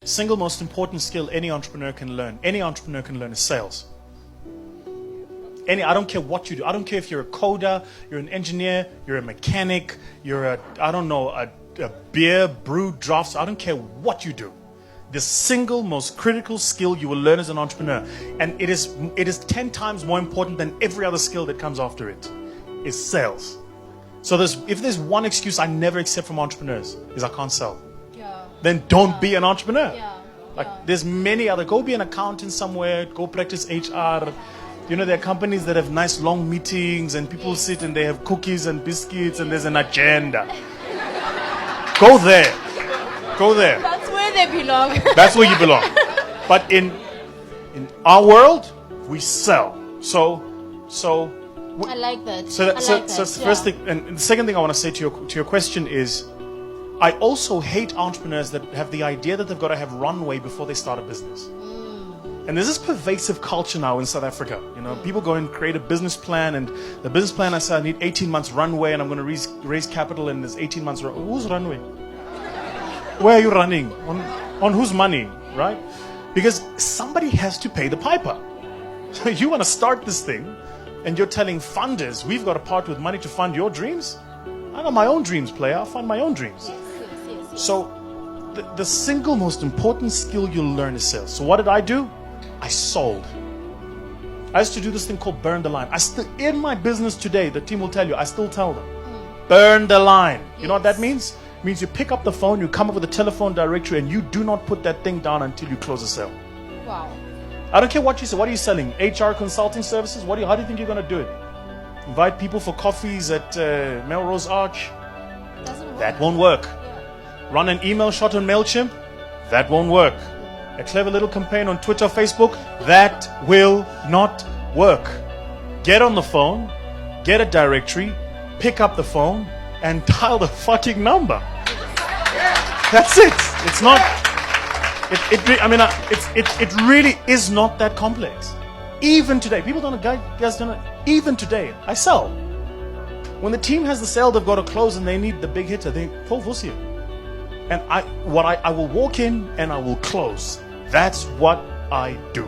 single most important skill any entrepreneur can learn is sales. I don't care what you do. I don't care if you're a coder, you're an engineer, you're a mechanic, you're a beer brew drafts. I don't care what you do. The single most critical skill you will learn as an entrepreneur, and it is 10 times more important than every other skill that comes after it, is sales. So if there's one excuse I never accept from entrepreneurs is I can't sell. Yeah. Then don't be an entrepreneur. Yeah. There's many other. Go be an accountant somewhere. Go practice HR. There are companies that have nice long meetings and people sit and they have cookies and biscuits and there's an agenda. Go there. That's where they belong. That's where you belong. But in our world, we sell. So I like that. So that's the first thing. And the second thing I want to say to your question is, I also hate entrepreneurs that have the idea that they've got to have runway before they start a business. And there's this pervasive culture now in South Africa. People go and create a business plan, and the business plan I say I need 18 months runway, and I'm going to raise capital, and there's 18 months. Who's runway? Where are you running? On whose money, right? Because somebody has to pay the piper. So you want to start this thing, and you're telling funders, we've got to part with money to fund your dreams? I got my own dreams, player. I'll fund my own dreams. Yes. So the single most important skill you'll learn is sales. So what did I do? I sold. I used to do this thing called burn the line. In my business today, the team will tell you, I still tell them, burn the line. You know what that means? It means you pick up the phone, you come up with a telephone directory, and you do not put that thing down until you close a sale. Wow. I don't care what you say. What are you selling? HR consulting services? How do you think you're going to do it? Invite people for coffees at Melrose Arch? Doesn't work. That won't work. Yeah. Run an email shot on MailChimp? That won't work. A clever little campaign on Twitter, Facebook? That will not work. Get on the phone, get a directory, pick up the phone, and dial the fucking number. That's it. It's not. It really is not that complex. Even today, people don't know. Guys don't know. Even today, I sell. When the team has the sale, they've got to close, and they need the big hitter. They pull Vusia. And I will walk in and I will close. That's what I do.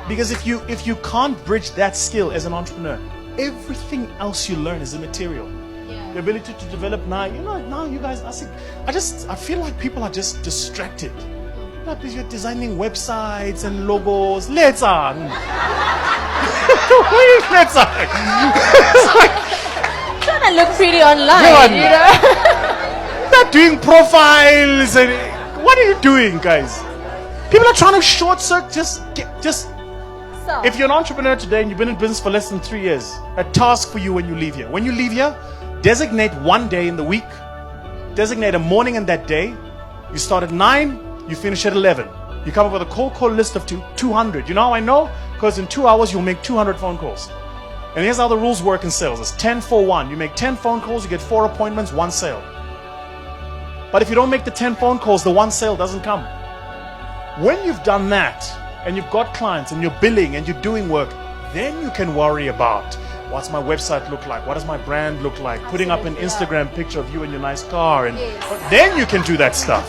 Because if you can't bridge that skill as an entrepreneur, everything else you learn is immaterial. Yeah. The ability to develop now you guys, I feel like people are just distracted. Like you're designing websites and logos. Let's on. Let's on. Trying to look pretty online, Not doing profiles and what are you doing, guys? People are trying to short circuit. Just. So, If you're an entrepreneur today and you've been in business for less than 3 years, a task for you when you leave here. When you leave here, designate one day in the week. Designate a morning in that day. You start at 9, you finish at 11. You come up with a cold call list of 200. You know how I know? Because in 2 hours, you'll make 200 phone calls. And here's how the rules work in sales. It's 10 for 1. You make 10 phone calls, you get 4 appointments, 1 sale. But if you don't make the 10 phone calls, the 1 sale doesn't come. When you've done that, and you've got clients, and you're billing, and you're doing work, then you can worry about what's my website look like? What does my brand look like? Putting up an Instagram picture of you in your nice car. And then you can do that stuff.